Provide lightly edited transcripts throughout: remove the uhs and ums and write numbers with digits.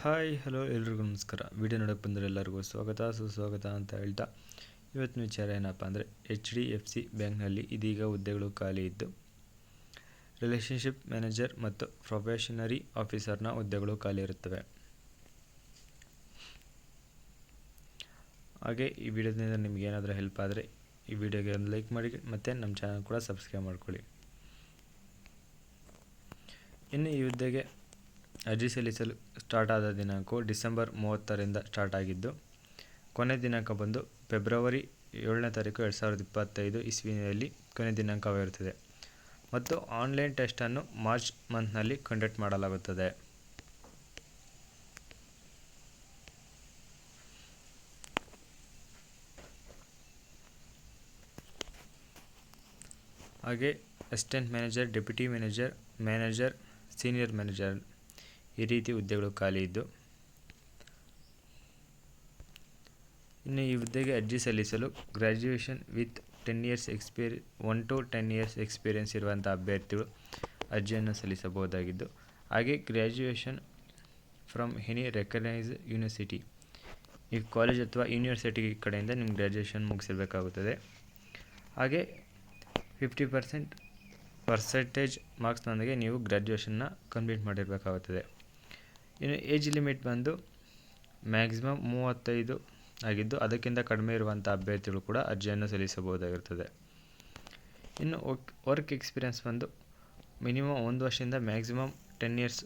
Hi hello ಎಲ್ರಿಗೂ ನಮಸ್ಕಾರ. Video ನೋಡೋಕ್ಕೆ ಬಂದರೆ ಎಲ್ಲರಿಗೂ ಸ್ವಾಗತ ಸುಸ್ವಾಗತ ಅಂತ ಹೇಳ್ತಾ ಇವತ್ತಿನ ವಿಚಾರ ಏನಪ್ಪ ಅಂದರೆ HDFC ಬ್ಯಾಂಕ್ನಲ್ಲಿ ಇದೀಗ ಹುದ್ದೆಗಳು ಖಾಲಿ ಇದ್ದು ರಿಲೇಷನ್ಶಿಪ್ ಮ್ಯಾನೇಜರ್ ಮತ್ತು ಪ್ರೊಬೇಷನರಿ ಆಫೀಸರ್ನ ಹುದ್ದೆಗಳು ಖಾಲಿ ಇರುತ್ತವೆ. ಹಾಗೆ ಈ ವಿಡಿಯೋದಿಂದ ನಿಮ್ಗೆ ಏನಾದರೂ ಹೆಲ್ಪ್ ಆದರೆ ಈ ವಿಡಿಯೋಗೆ ಒಂದು ಲೈಕ್ ಮಾಡಿ ಮತ್ತು ನಮ್ಮ ಚಾನಲ್ ಕೂಡ ಸಬ್ಸ್ಕ್ರೈಬ್ ಮಾಡ್ಕೊಳ್ಳಿ. ಇನ್ನು ಈ ಹುದ್ದೆಗೆ ಅರ್ಜಿ ಸಲ್ಲಿಸಲು ಸ್ಟಾರ್ಟ್ ಆದ ದಿನಾಂಕವು ಡಿಸೆಂಬರ್ 30ರಿಂದ ಸ್ಟಾರ್ಟ್ ಆಗಿದ್ದು ಕೊನೆ ದಿನಾಂಕ ಬಂದು ಫೆಬ್ರವರಿ 7ನೇ ತಾರೀಕು 2025 ಇಸ್ವಿನಲ್ಲಿ ಕೊನೆ ದಿನಾಂಕವಾಗಿರುತ್ತದೆ ಮತ್ತು ಆನ್ಲೈನ್ ಟೆಸ್ಟನ್ನು ಮಾರ್ಚ್ ಮಂತ್ನಲ್ಲಿ ಕಂಡಕ್ಟ್ ಮಾಡಲಾಗುತ್ತದೆ. ಹಾಗೆ assistant manager, deputy manager, manager, senior manager ಈ ರೀತಿ ಹುದ್ದೆಗಳು ಖಾಲಿ ಇದ್ದು ಇನ್ನು ಈ ಹುದ್ದೆಗೆ ಅರ್ಜಿ ಸಲ್ಲಿಸಲು graduation with 1 to 10 years experience ಇರುವಂಥ ಅಭ್ಯರ್ಥಿಗಳು ಅರ್ಜಿಯನ್ನು ಸಲ್ಲಿಸಬಹುದಾಗಿದ್ದು ಹಾಗೆ graduation from any recognised university, ಈ ಕಾಲೇಜ್ ಅಥವಾ ಯೂನಿವರ್ಸಿಟಿ ಕಡೆಯಿಂದ ನಿಮ್ಮ ಗ್ರ್ಯಾಜುಯೇಷನ್ ಮುಗಿಸಿರಬೇಕಾಗುತ್ತದೆ. ಹಾಗೆ 50% ಮಾರ್ಕ್ಸ್ನೊಂದಿಗೆ ನೀವು ಗ್ರ್ಯಾಜುಯೇಷನ್ನ ಕಂಪ್ಲೀಟ್ ಮಾಡಿರಬೇಕಾಗುತ್ತದೆ. ಇನ್ನು ಏಜ್ ಲಿಮಿಟ್ ಬಂದು ಮ್ಯಾಕ್ಸಿಮಮ್ 35 ಆಗಿದ್ದು ಅದಕ್ಕಿಂತ ಕಡಿಮೆ ಇರುವಂಥ ಅಭ್ಯರ್ಥಿಗಳು ಕೂಡ ಅರ್ಜಿಯನ್ನು ಸಲ್ಲಿಸಬಹುದಾಗಿರುತ್ತದೆ. ಇನ್ನು ವರ್ಕ್ ಎಕ್ಸ್ಪೀರಿಯೆನ್ಸ್ ಬಂದು ಮಿನಿಮಮ್ 1 ವರ್ಷದಿಂದ ಮ್ಯಾಕ್ಸಿಮಮ್ 10 years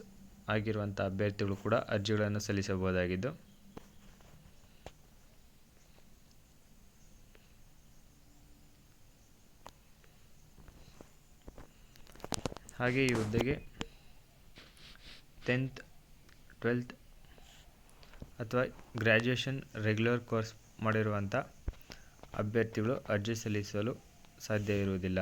ಆಗಿರುವಂಥ ಅಭ್ಯರ್ಥಿಗಳು ಕೂಡ ಅರ್ಜಿಗಳನ್ನು ಸಲ್ಲಿಸಬಹುದಾಗಿದ್ದು ಹಾಗೆ ಈ ಹುದ್ದೆಗೆ 10th, 12th ಅಥವಾ ಗ್ರ್ಯಾಜುಯೇಷನ್ ರೆಗ್ಯುಲರ್ ಕೋರ್ಸ್ ಮಾಡಿರುವಂಥ ಅಭ್ಯರ್ಥಿಗಳು ಅರ್ಜಿ ಸಲ್ಲಿಸಲು ಸಾಧ್ಯ ಇರುವುದಿಲ್ಲ.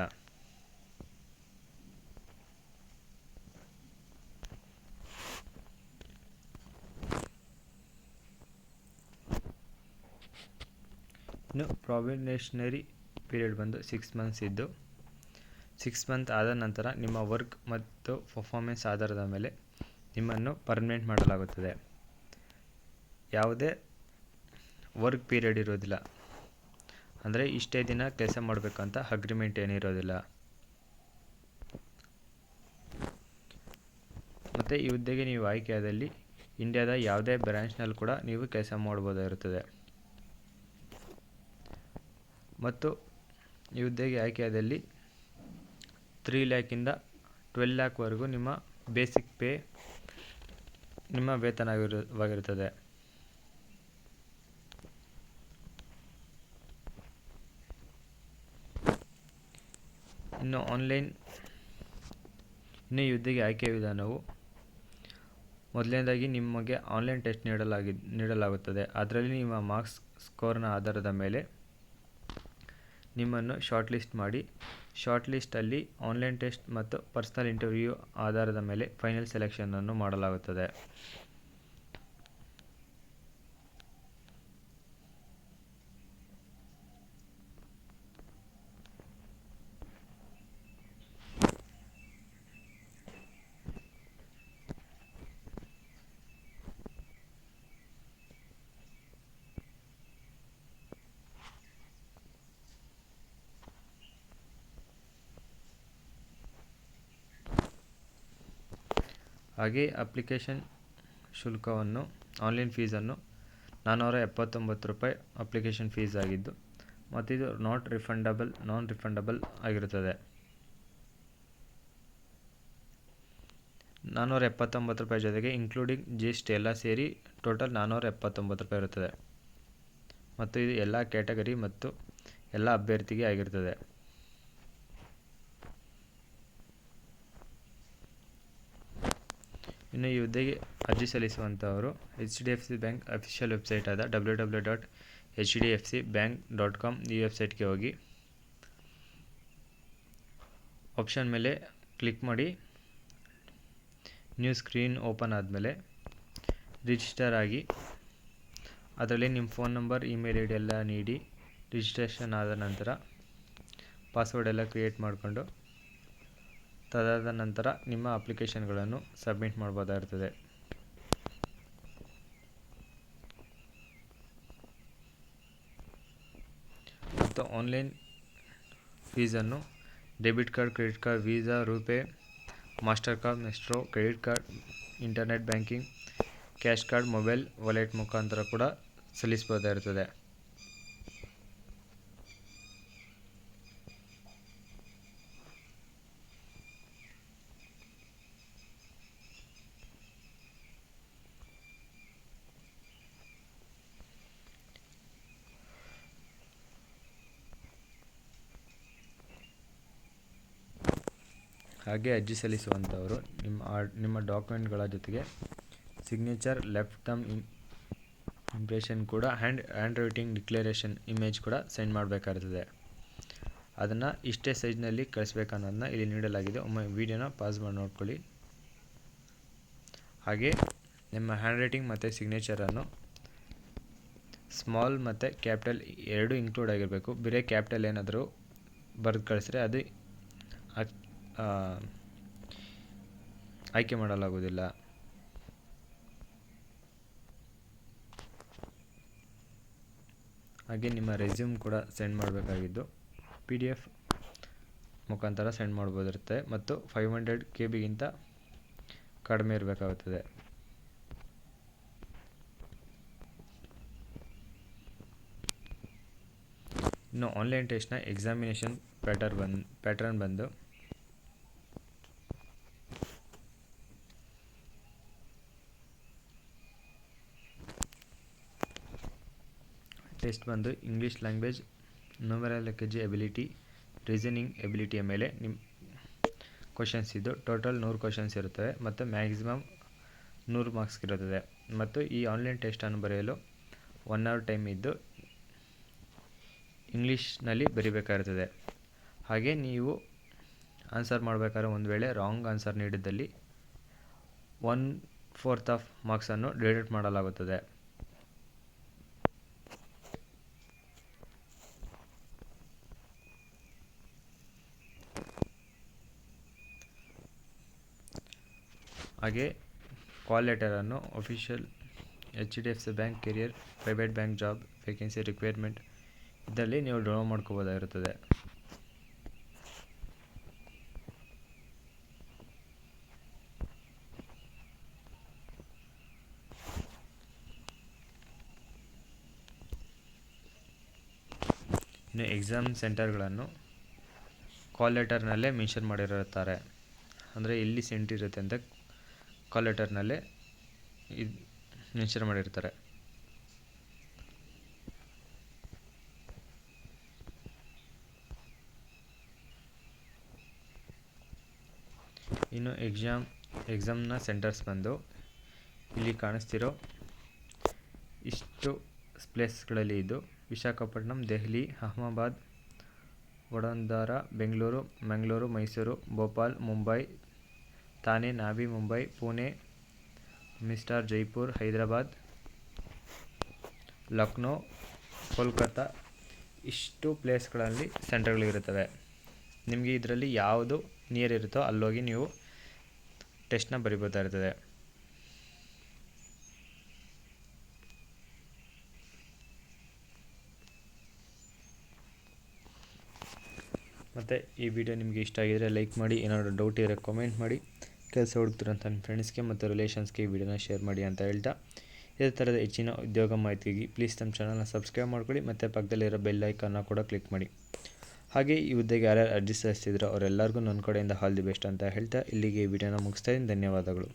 ಇನ್ನು ಪ್ರೊಬೇಷನರಿ ಪೀರಿಯಡ್ ಬಂದು 6 months ಇದ್ದು 6 month ಆದ ನಂತರ ನಿಮ್ಮ ವರ್ಕ್ ಮತ್ತು ಪರ್ಫಾರ್ಮೆನ್ಸ್ ಆಧಾರದ ಮೇಲೆ ನಿಮ್ಮನ್ನು ಪರ್ಮನೆಂಟ್ ಮಾಡಲಾಗುತ್ತದೆ. ಯಾವುದೇ ವರ್ಕ್ ಪೀರಿಯಡ್ ಇರೋದಿಲ್ಲ, ಅಂದರೆ ಇಷ್ಟೇ ದಿನ ಕೆಲಸ ಮಾಡಬೇಕಂತ ಅಗ್ರಿಮೆಂಟ್ ಏನಿರೋದಿಲ್ಲ. ಮತ್ತು ಈ ಹುದ್ದೆಗೆ ನೀವು ಆಯ್ಕೆಯಾದಲ್ಲಿ ಇಂಡಿಯಾದ ಯಾವುದೇ ಬ್ರಾಂಚ್ನಲ್ಲಿ ಕೂಡ ನೀವು ಕೆಲಸ ಮಾಡ್ಬೋದಾಗಿರುತ್ತದೆ. ಮತ್ತು ಈ ಹುದ್ದೆಗೆ ಆಯ್ಕೆಯಾದಲ್ಲಿ 3 lakhದಿಂದ 12 lakhವರೆಗೂ ನಿಮ್ಮ ಬೇಸಿಕ್ ಪೇ ನಿಮ್ಮ ವೇತನವಾಗಿರುತ್ತದೆ. ಇನ್ನು ಈ ಹುದ್ದೆಗೆ ಆಯ್ಕೆಯ ವಿಧಾನವು ಮೊದಲನೇದಾಗಿ ನಿಮಗೆ ಆನ್ಲೈನ್ ಟೆಸ್ಟ್ ನೀಡಲಾಗುತ್ತದೆ. ಅದರಲ್ಲಿ ನಿಮ್ಮ ಮಾರ್ಕ್ಸ್ ಸ್ಕೋರ್ನ ಆಧಾರದ ಮೇಲೆ ನಿಮ್ಮನ್ನು ಶಾರ್ಟ್ ಲಿಸ್ಟ್ ಮಾಡಿ ಶಾರ್ಟ್ ಲಿಸ್ಟಲ್ಲಿ ಆನ್ಲೈನ್ ಟೆಸ್ಟ್ ಮತ್ತು ಪರ್ಸನಲ್ ಇಂಟರ್ವ್ಯೂ ಆಧಾರದ ಮೇಲೆ ಫೈನಲ್ ಸೆಲೆಕ್ಷನನ್ನು ಮಾಡಲಾಗುತ್ತದೆ. ಹಾಗೆ ಅಪ್ಲಿಕೇಶನ್ ಶುಲ್ಕವನ್ನು ಆನ್ಲೈನ್ ಫೀಸನ್ನು 479 ರೂಪಾಯಿ ಅಪ್ಲಿಕೇಶನ್ ಫೀಸ್ ಆಗಿದ್ದು ಮತ್ತು ಇದು ನಾನ್ ರಿಫಂಡಬಲ್ ಆಗಿರುತ್ತದೆ. 479 ರೂಪಾಯಿ ಜೊತೆಗೆ ಇನ್ಕ್ಲೂಡಿಂಗ್ GST ಎಲ್ಲ ಸೇರಿ ಟೋಟಲ್ 479 ರೂಪಾಯಿ ಇರುತ್ತದೆ ಮತ್ತು ಇದು ಎಲ್ಲ ಕ್ಯಾಟಗರಿ ಮತ್ತು ಎಲ್ಲ ಅಭ್ಯರ್ಥಿಗೆ ಆಗಿರುತ್ತದೆ. ಇನ್ನು ಈ ಹುದ್ದೆಗೆ ಅರ್ಜಿ ಸಲ್ಲಿಸುವಂಥವರು HDFC ಬ್ಯಾಂಕ್ ಅಫಿಷಿಯಲ್ ವೆಬ್ಸೈಟ್ ಆದ www.hdfcbank.com ಈ ವೆಬ್ಸೈಟ್ಗೆ ಹೋಗಿ ಆಪ್ಷನ್ ಮೇಲೆ ಕ್ಲಿಕ್ ಮಾಡಿ ನ್ಯೂ ಸ್ಕ್ರೀನ್ ಓಪನ್ ಆದಮೇಲೆ ರಿಜಿಸ್ಟರ್ ಆಗಿ ಅದರಲ್ಲಿ ನಿಮ್ಮ ಫೋನ್ ನಂಬರ್, ಇಮೇಲ್ ID ಎಲ್ಲ ನೀಡಿ ರಿಜಿಸ್ಟ್ರೇಷನ್ ಆದ ನಂತರ ಪಾಸ್ವರ್ಡ್ ಎಲ್ಲ ಕ್ರಿಯೇಟ್ ಮಾಡಿಕೊಂಡು ತದಾದ ನಂತರ ನಿಮ್ಮ ಅಪ್ಲಿಕೇಶನ್ಗಳನ್ನು ಸಬ್ಮಿಟ್ ಮಾಡ್ಬೋದಾಗಿರ್ತದೆ. ಮತ್ತು ಆನ್ಲೈನ್ ಫೀಸನ್ನು debit card, credit card, Visa, RuPay, Mastercard, Maestro, credit card, internet banking, cash card, mobile wallet ಮುಖಾಂತರ ಕೂಡ ಸಲ್ಲಿಸಬಹುದಾಗಿರುತ್ತದೆ. ಹಾಗೆ ಅರ್ಜಿ ಸಲ್ಲಿಸುವಂಥವರು ನಿಮ್ಮ ಡಾಕ್ಯುಮೆಂಟ್ಗಳ ಜೊತೆಗೆ ಸಿಗ್ನೇಚರ್, ಲೆಫ್ಟ್ ಥಂಬ್ ಇಂಪ್ರೆಷನ್ ಕೂಡ ಹ್ಯಾಂಡ್ ರೈಟಿಂಗ್ ಡಿಕ್ಲರೇಷನ್ ಇಮೇಜ್ ಕೂಡ ಸೆಂಡ್ ಮಾಡಬೇಕಾಗಿರ್ತದೆ. ಅದನ್ನು ಇಷ್ಟೇ ಸೈಜ್ನಲ್ಲಿ ಕಳಿಸ್ಬೇಕನ್ನೋದನ್ನ ಇಲ್ಲಿ ನೀಡಲಾಗಿದೆ. ಒಮ್ಮೆ ವಿಡಿಯೋನ ಪಾಸ್ ಮಾಡಿ ನೋಡ್ಕೊಳ್ಳಿ. ಹಾಗೆ ನಿಮ್ಮ ಹ್ಯಾಂಡ್ ರೈಟಿಂಗ್ ಮತ್ತು ಸಿಗ್ನೇಚರನ್ನು ಸ್ಮಾಲ್ ಮತ್ತು ಕ್ಯಾಪಿಟಲ್ ಎರಡೂ ಇನ್ಕ್ಲೂಡ್ ಆಗಿರಬೇಕು. ಬೇರೆ ಕ್ಯಾಪಿಟಲ್ ಏನಾದರೂ ಬರೆದು ಕಳಿಸಿದ್ರೆ ಅದು ಆಯ್ಕೆ ಮಾಡಲಾಗುವುದಿಲ್ಲ. ಹಾಗೆ ನಿಮ್ಮ ರೆಸ್ಯೂಮ್ ಕೂಡ ಸೆಂಡ್ ಮಾಡಬೇಕಾಗಿದ್ದು PDF ಮುಖಾಂತರ ಸೆಂಡ್ ಮಾಡ್ಬೋದಿರುತ್ತೆ ಮತ್ತು 500 KB ಕಡಿಮೆ ಇರಬೇಕಾಗುತ್ತದೆ. ಇನ್ನು ಆನ್ಲೈನ್ ಟೆಸ್ಟ್ನ ಎಕ್ಸಾಮಿನೇಷನ್ ಪ್ಯಾಟರ್ನ್ ಬಂದು ಟೆಸ್ಟ್ ಬಂದು English language, numerology ability, reasoning ಎಬಿಲಿಟಿಯ ಮೇಲೆ ನಿಮ್ಮ ಕ್ವಶನ್ಸ್ ಇದ್ದು ಟೋಟಲ್ 100 ಕ್ವಶನ್ಸ್ ಇರುತ್ತವೆ ಮತ್ತು ಮ್ಯಾಕ್ಸಿಮಮ್ 100 ಮಾರ್ಕ್ಸ್ ಇರುತ್ತದೆ. ಮತ್ತು ಈ ಆನ್ಲೈನ್ ಟೆಸ್ಟನ್ನು ಬರೆಯಲು 1 ಅವರ್ ಟೈಮ್ ಇದ್ದು ಇಂಗ್ಲೀಷ್ನಲ್ಲಿ ಬರೀಬೇಕಾಗಿರ್ತದೆ. ಹಾಗೆ ನೀವು ಆನ್ಸರ್ ಮಾಡಬೇಕಾದ್ರೆ ಒಂದು ವೇಳೆ ರಾಂಗ್ ಆನ್ಸರ್ ನೀಡಿದ್ದಲ್ಲಿ 1/4 ಆಫ್ ಮಾರ್ಕ್ಸನ್ನು ಡಿಡಕ್ಟ್ ಮಾಡಲಾಗುತ್ತದೆ. ಹಾಗೆ ಕಾಲ್ ಲೆಟರನ್ನು official HDFC bank, career, private bank job vacancy requirement ಇದರಲ್ಲಿ ನೀವು ಡೌನ್ಲೋಡ್ ಮಾಡ್ಕೋಬೋದಾಗಿರುತ್ತದೆ. ಇನ್ನು ಎಕ್ಸಾಮ್ ಸೆಂಟರ್ಗಳನ್ನು ಕಾಲ್ ಲೆಟರ್ನಲ್ಲೇ ಮೆನ್ಷನ್ ಮಾಡಿರುತ್ತಾರೆ. ಅಂದರೆ ಎಲ್ಲಿ ಸೆಂಟರ್ ಇರುತ್ತೆ ಅಂತ ಕಾಲ್ ಲೆಟರ್ನಲ್ಲೇ ಮೆನ್ಷನ್ ಮಾಡಿರ್ತಾರೆ. ಇನ್ನು ಎಕ್ಸಾಮ್ನ ಸೆಂಟರ್ಸ್ ಬಂದು ಇಲ್ಲಿ ಕಾಣಿಸ್ತಿರೋ ಇಷ್ಟು ಪ್ಲೇಸ್ಗಳಲ್ಲಿ ಇದ್ದು ವಿಶಾಖಪಟ್ಟಣಂ, ದೆಹಲಿ, ಅಹಮದಾಬಾದ್, ವಡೋದರ, ಬೆಂಗಳೂರು, ಮಂಗಳೂರು, ಮೈಸೂರು, ಭೋಪಾಲ್, ಮುಂಬೈ, ಥಾನೆ, ನಾವಿ ಮುಂಬೈ, ಪುಣೆ, ಮಿಸ್ಟರ್ ಜೈಪುರ್, ಹೈದರಾಬಾದ್, ಲಕ್ನೋ, ಕೋಲ್ಕತ್ತಾ ಇಷ್ಟು ಪ್ಲೇಸ್ಗಳಲ್ಲಿ ಸೆಂಟರ್ಗಳಿರುತ್ತವೆ. ನಿಮಗೆ ಇದರಲ್ಲಿ ಯಾವುದು ನಿಯರ್ ಇರುತ್ತೋ ಅಲ್ಲೋಗಿ ನೀವು ಟೆಸ್ಟ್ನ ಬರಿಬೋದಾಗಿರ್ತದೆ. ಮತ್ತು ಈ ವಿಡಿಯೋ ನಿಮಗೆ ಇಷ್ಟ ಆಗಿದರೆ ಲೈಕ್ ಮಾಡಿ, ಏನಾದರೂ ಡೌಟ್ ಇದ್ದರೆ ಕಾಮೆಂಟ್ ಮಾಡಿ, ಕೆಲಸ ಹುಡುಕ್ತಿರೋಂಥ ನನ್ನ ಫ್ರೆಂಡ್ಸ್ಗೆ ಮತ್ತು ರಿಲೇಷನ್ಸ್ಗೆ ಈ ವಿಡಿಯೋನ ಶೇರ್ ಮಾಡಿ ಅಂತ ಹೇಳ್ತಾ, ಇದೇ ಥರದ ಹೆಚ್ಚಿನ ಉದ್ಯೋಗ ಮಾಹಿತಿಗೆ ಪ್ಲೀಸ್ ನಮ್ಮ ಚಾನಲ್ನ ಸಬ್ಸ್ಕ್ರೈಬ್ ಮಾಡ್ಕೊಳ್ಳಿ ಮತ್ತು ಪಕ್ಕದಲ್ಲಿರೋ ಬೆಲ್ ಐಕಾನ್ನ ಕೂಡ ಕ್ಲಿಕ್ ಮಾಡಿ. ಹಾಗೆ ಈ ಹುದ್ದೆಗೆ ಯಾರ್ಯಾರು ಅರ್ಜಿ ಸಲ್ಲಿಸ್ತಿದ್ರು ಅವರೆಲ್ಲರಿಗೂ ನನ್ನ ಕಡೆಯಿಂದ ಆಲ್ ದಿ ಬೆಸ್ಟ್ ಅಂತ ಹೇಳ್ತಾ ಇಲ್ಲಿಗೆ ಈ ವಿಡಿಯೋನ ಮುಗಿಸ್ತಾ ಇದ್ದೀನಿ. ಧನ್ಯವಾದಗಳು.